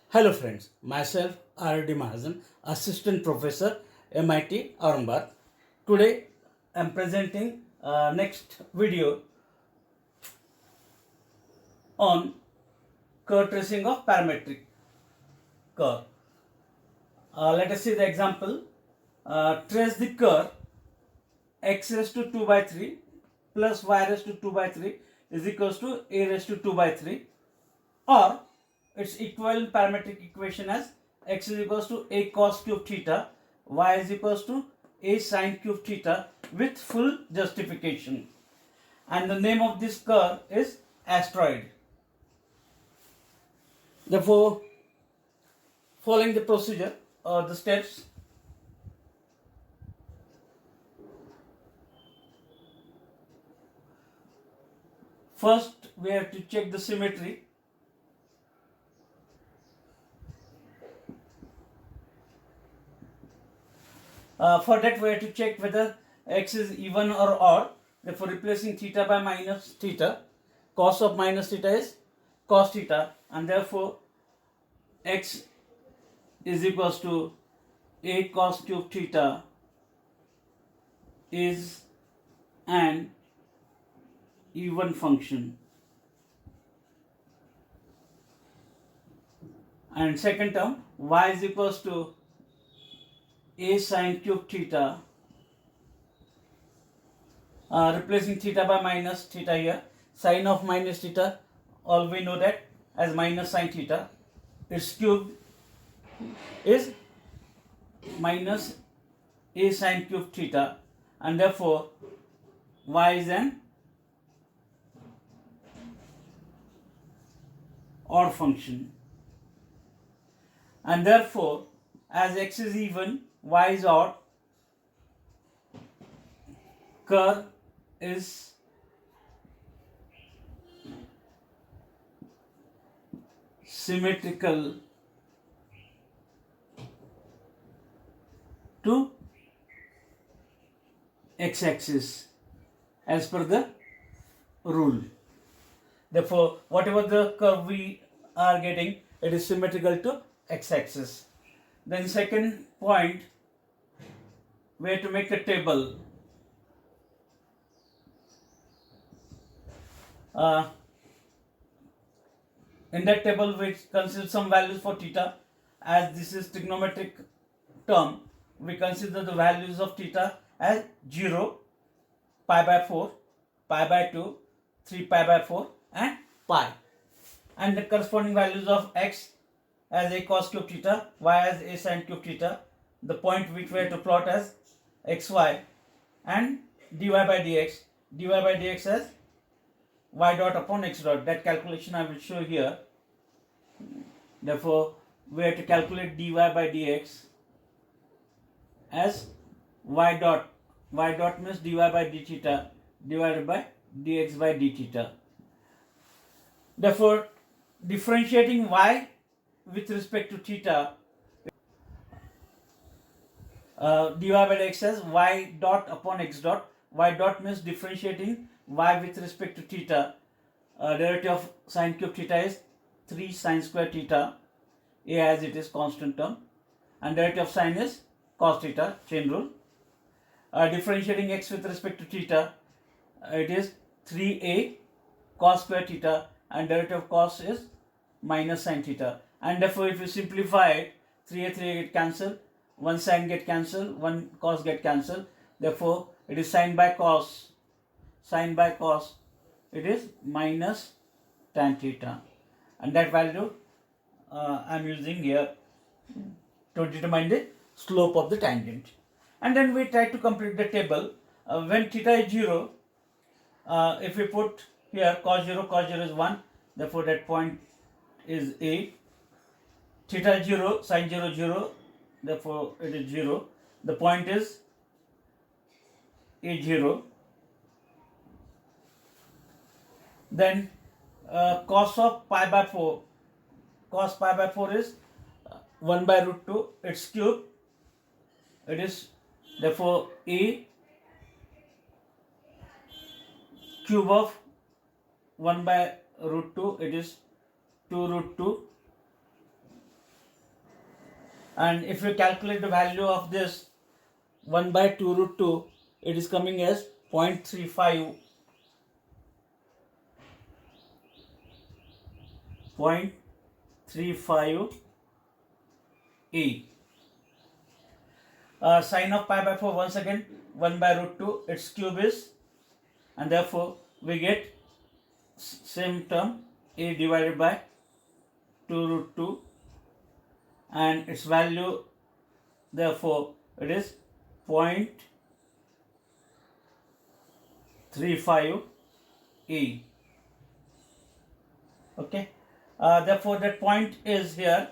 Hello friends, myself R.D. Mahajan, Assistant Professor, MIT Aurangabad. Today I am presenting next video on curve tracing of parametric curve. Let us see the example. Trace the curve x raised to 2 by 3 plus y raised to 2 by 3 is equals to a raised to 2 by 3, or its equivalent parametric equation as x is equals to a cos cube theta, y is equals to a sin cube theta with full justification. And the name of this curve is asteroid. Therefore, following the procedure or the steps, first we have to check the symmetry. For that we have to check whether x is even or odd. Therefore, replacing theta by minus theta, cos of minus theta is cos theta, and therefore x is equals to a cos cube theta is an even function. And second term, y is equals to a sin cube theta, replacing theta by minus theta here. Sin of minus theta, all we know that as minus sin theta. Its cube is minus a sin cube theta, and therefore y is an odd function. And therefore, as x is even, y is odd, curve is symmetrical to x-axis as per the rule. Therefore, whatever the curve we are getting, it is symmetrical to x-axis. Then second point, we have to make a table. In that table, we consider some values for theta. As this is trigonometric term, we consider the values of theta as 0, pi by 4, pi by 2, 3 pi by 4 and pi. And the corresponding values of x as a cos cube theta, y as a sin cube theta, the point which we have to plot as xy, and dy by dx as y dot upon x dot. That calculation I will show here. Therefore, we have to calculate dy by dx as y dot. Y dot means dy by d theta divided by dx by d theta. Therefore, differentiating y with respect to theta, dy by dx as y dot upon x dot. Y dot means differentiating y with respect to theta. Derivative of sin cube theta is 3 sin square theta, a as it is constant term, and derivative of sin is cos theta, chain rule. Differentiating x with respect to theta, it is 3a cos square theta, and derivative of cos is minus sin theta. And therefore, if you simplify it, 3a get cancelled, 1 sin get cancelled, 1 cos get cancelled. Therefore, it is sin by cos, it is minus tan theta, and that value I am using here to determine the slope of the tangent. And then we try to complete the table. When theta is 0, if we put here cos 0 is 1, therefore that point is a. Theta 0, sin 0, therefore it is 0. The point is a0. Then cos of pi by 4, cos pi by 4 is 1 by root 2, its cube, it is therefore a cube of 1 by root 2, it is 2 root 2 And if you calculate the value of this 1 by 2 root 2, it is coming as 0.35 E. Sine of pi by 4, once again 1 by root 2, its cube is, and therefore we get same term A divided by 2 root 2, and its value, therefore it is 0.35 E. Okay, therefore that point is here.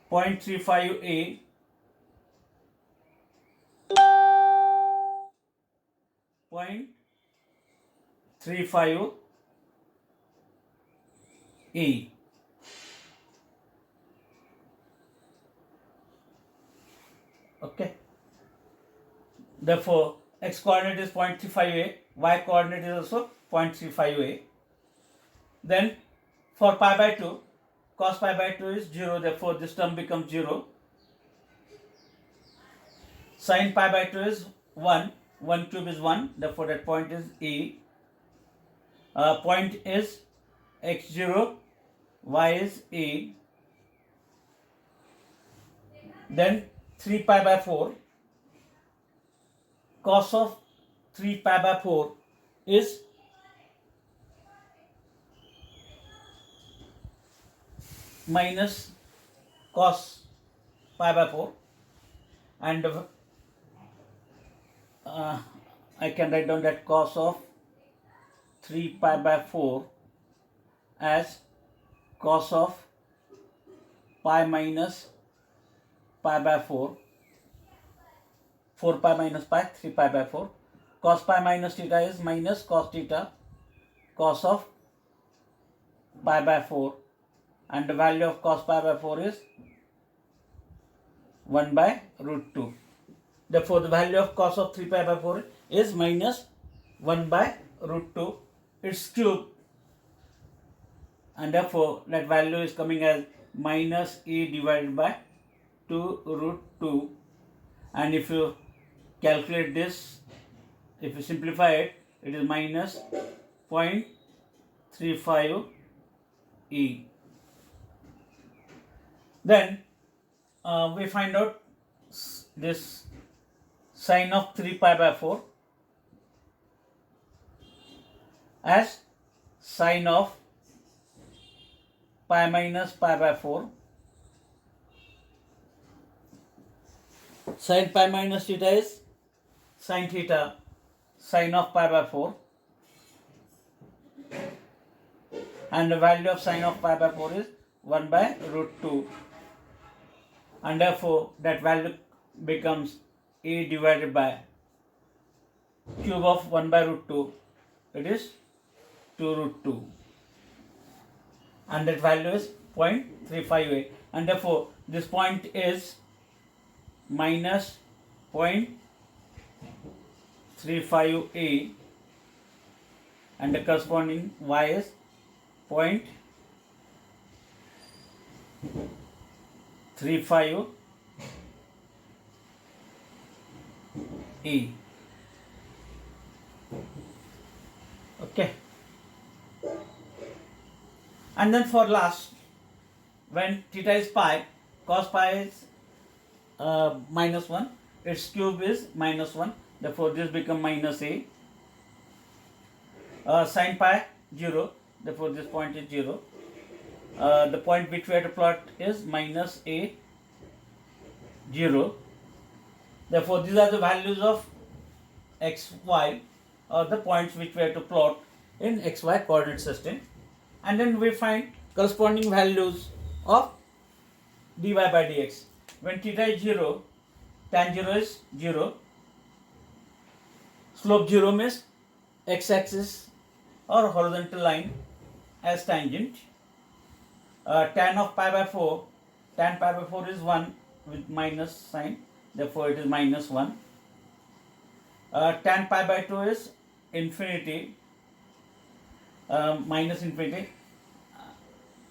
Point 35 A point 35 E. Okay, therefore x coordinate is 0.35 A, y coordinate is also 0.35 A. Then for pi by 2, cos pi by 2 is 0, therefore this term becomes 0. Sin pi by 2 is 1, 1 cube is 1, therefore that point is E. Point is x0, y is E. Then 3 pi by 4, cos of 3 pi by 4 is minus cos pi by 4, and I can write down that cos of 3 pi by 4 as cos of pi minus pi by 4, 4 pi minus pi, 3 pi by 4. Cos pi minus theta is minus cos theta, cos of pi by 4, and the value of cos pi by 4 is 1 by root 2. Therefore, the value of cos of 3 pi by 4 is minus 1 by root 2, its cube, and therefore that value is coming as minus E divided by 2 root 2. And if you calculate this, if you simplify it, it is minus 0.35 E. Then we find out this sine of 3 pi by 4 as sine of pi minus pi by 4. Sin pi minus theta is sin theta, sine of pi by 4, and the value of sine of pi by 4 is 1 by root 2, and therefore that value becomes A divided by cube of 1 by root 2, it is 2 root 2, and that value is 0.35A, and therefore this point is minus 0.35A, and the corresponding y is 0.35 E. Okay, and then for last, when theta is pi, cos pi is minus 1, its cube is minus 1, therefore this become minus A. Sin pi 0, therefore this point is 0. The point which we have to plot is minus A 0. Therefore these are the values of x, y, or the points which we have to plot in xy coordinate system, and then we find corresponding values of dy by dx. When theta is 0, tan 0 is 0, slope 0 means x-axis or horizontal line as tangent. Tan of pi by 4, tan pi by 4 is 1 with minus sign, therefore it is minus 1. Tan pi by 2 is infinity. minus infinity,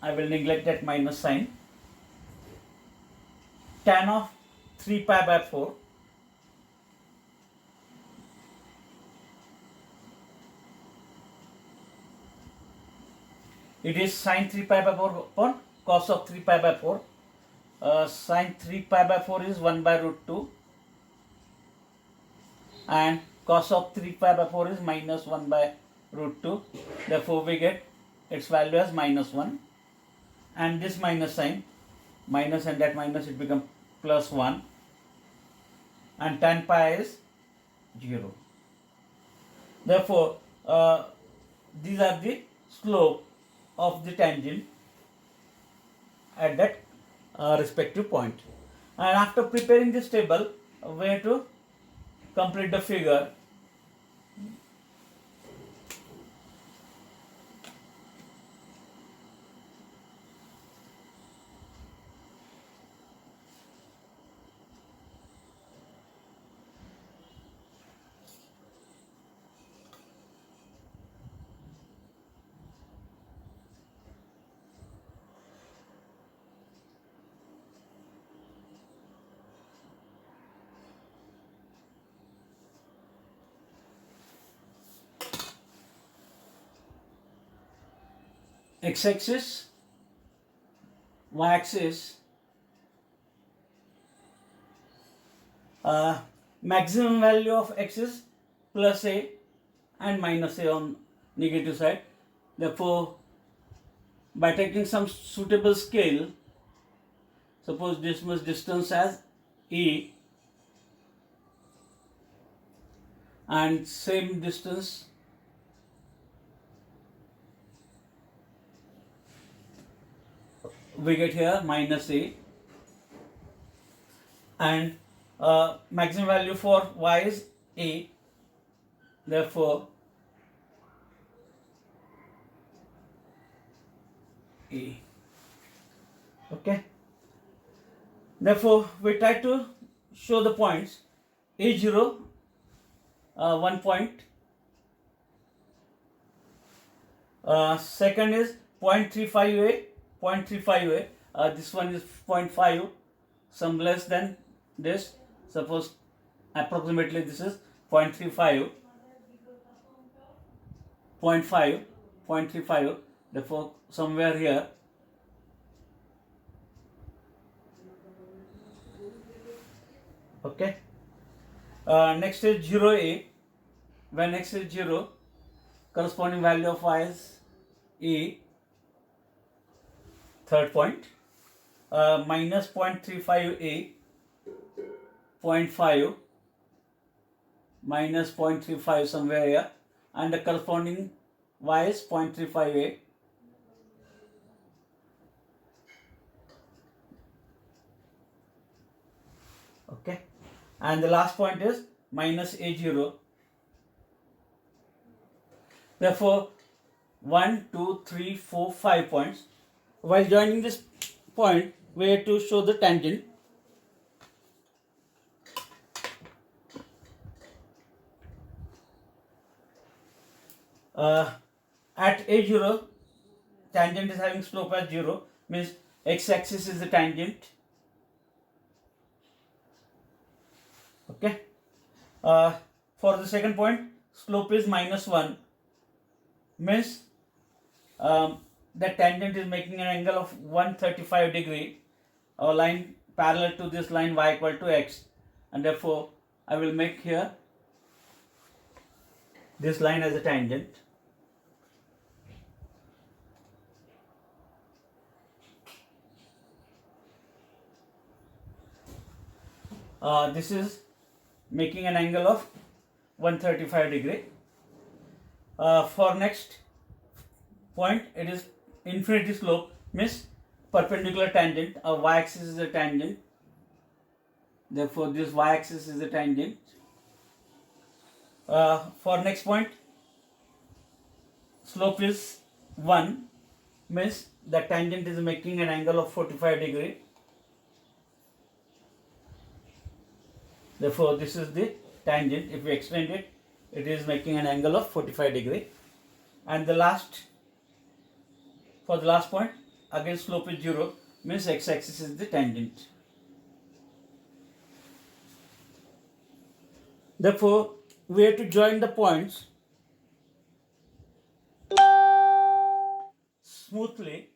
I will neglect that minus sign. Tan of 3 pi by 4 it is sin 3 pi by 4 upon cos of 3 pi by 4. Sin 3 pi by 4 is 1 by root 2 and cos of 3 pi by 4 is minus 1 by root 2. Therefore we get its value as minus 1, and this minus sign, minus and that minus, it becomes plus 1, and tan pi is 0. Therefore these are the slope of the tangent at that respective point. And after preparing this table, we have to complete the figure. X-axis, y-axis, maximum value of x is plus a and minus a on negative side. Therefore, by taking some suitable scale, suppose this much distance as e and same distance we get here minus a, and maximum value for y is a, therefore a. Okay, therefore we try to show the points a0, 1 point, second is 0.35a, 0.35a, this one is 0.5, some less than this, suppose approximately this is 0.35, 0.5, 0.35, therefore somewhere here. Okay, next is 0a, when x is 0, corresponding value of y is e, third point, minus 0.35a, 0.5, minus 0.35 somewhere here, and the corresponding y is 0.35a. Okay, and the last point is minus a0. Therefore 1, 2, 3, 4, 5 points. While joining this point, we have to show the tangent. At a0, tangent is having slope as 0, means x-axis is the tangent. Okay. For the second point, slope is minus 1, means the tangent is making an angle of 135 degree, a line parallel to this line y equal to x, and therefore I will make here this line as a tangent. This is making an angle of 135 degree. For next point, it is infinity slope, means perpendicular tangent. A y-axis is a tangent, therefore this y-axis is a tangent. For next point, slope is 1, means the tangent is making an angle of 45 degree. Therefore this is the tangent. If we extend it, it is making an angle of 45 degree. And the last for the last point, again slope is 0, means x-axis is the tangent. Therefore, we have to join the points smoothly,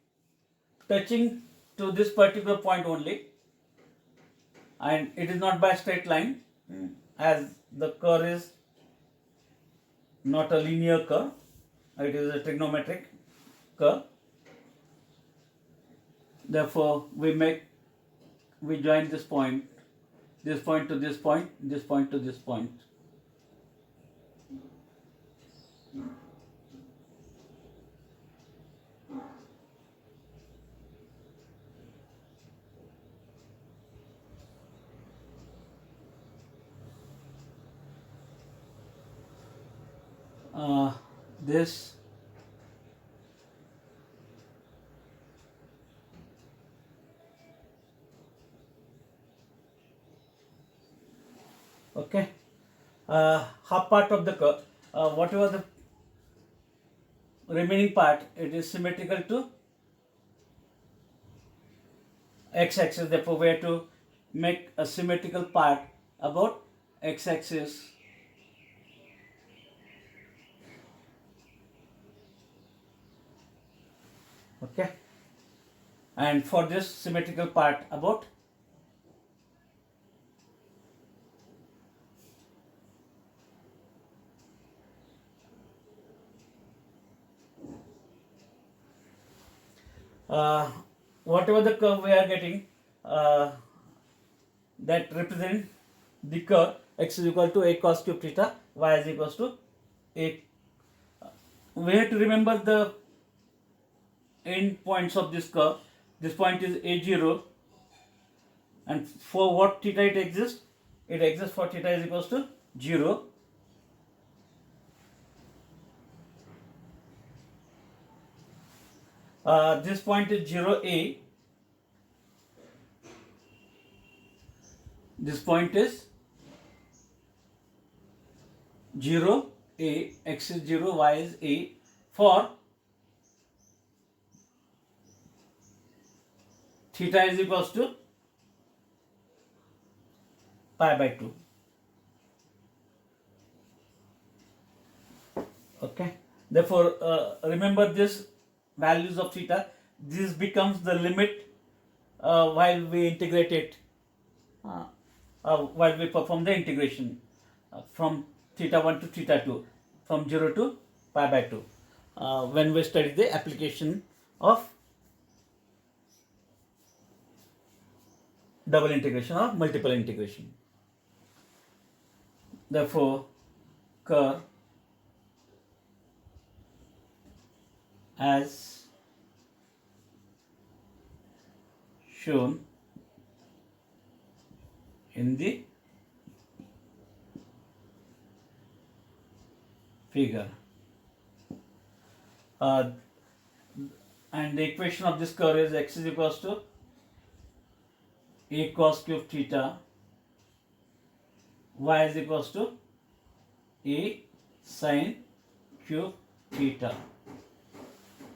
touching to this particular point only, and it is not by straight line, as the curve is not a linear curve, it is a trigonometric curve. Therefore, we join this point to this point, this point to this point. This okay, half part of the curve, whatever the remaining part, it is symmetrical to x-axis. Therefore, we have to make a symmetrical part about x-axis. Okay, and for this symmetrical part about whatever the curve we are getting, that represent the curve x is equal to a cos cube theta, y is equals to a. We have to remember the end points of this curve. This point is a0, and for what theta it exists? It exists for theta is equals to 0. This point is 0a. This point is 0a, x is 0, y is a, for theta is equals to pi by 2. Okay. Therefore, remember this values of theta. This becomes the limit while we integrate it, while we perform the integration from theta 1 to theta 2, from 0 to pi by 2, when we study the application of double integration or multiple integration. Therefore, curve as shown in the figure, and the equation of this curve is x is equals to a cos cube theta, y is equals to a sin cube theta,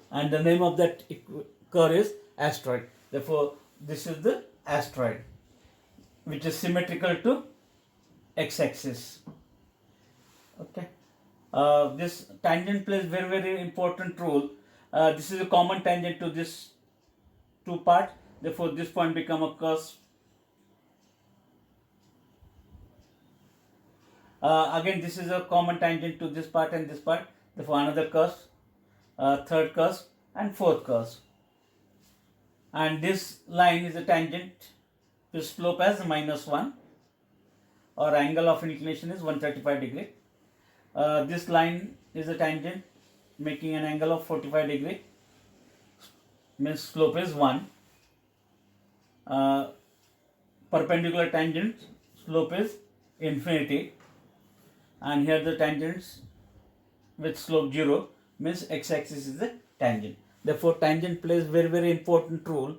and the name of that curve is asteroid. Therefore, this is the asteroid, which is symmetrical to x-axis. Okay. This tangent plays very important role. This is a common tangent to this two parts. Therefore, this point become a cos. Again, this is a common tangent to this part and this part. Therefore, another cos, third cos, and fourth cos. And this line is a tangent with slope as -1, or angle of inclination is 135 degree. This line is a tangent making an angle of 45 degree, means slope is 1. Perpendicular tangent, slope is infinity, and here the tangents with slope 0, means x-axis is the tangent. Therefore, tangent plays very important role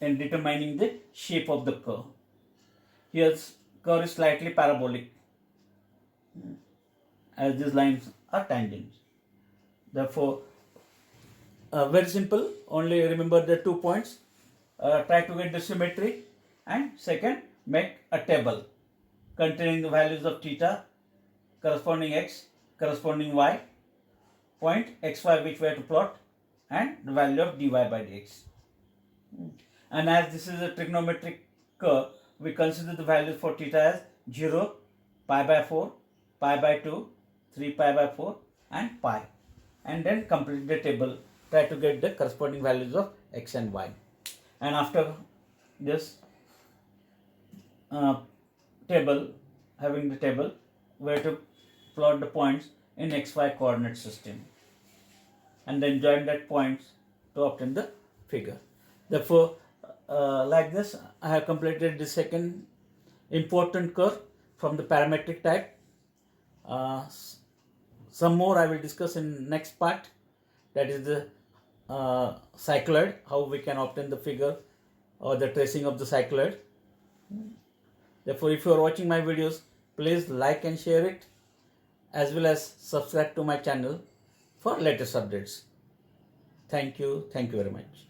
in determining the shape of the curve. Here, curve is slightly parabolic, as these lines are tangents. Therefore, very simple. Only remember the 2 points. Try to get the symmetry, and second, make a table containing the values of theta, corresponding x, corresponding y, point xy which we have to plot, and the value of dy by dx. And as this is a trigonometric curve, we consider the values for theta as 0, pi by 4, pi by 2, 3 pi by 4 and pi. And then complete the table. Try to get the corresponding values of x and y. And after this table, having the table, we have to plot the points in xy coordinate system. And then join that points to obtain the figure. Therefore, like this, I have completed the second important curve from the parametric type. Some more I will discuss in next part, that is the cycloid, how we can obtain the figure or the tracing of the cycloid. Therefore, if you are watching my videos, please like and share it, as well as subscribe to my channel for latest updates. Thank you very much.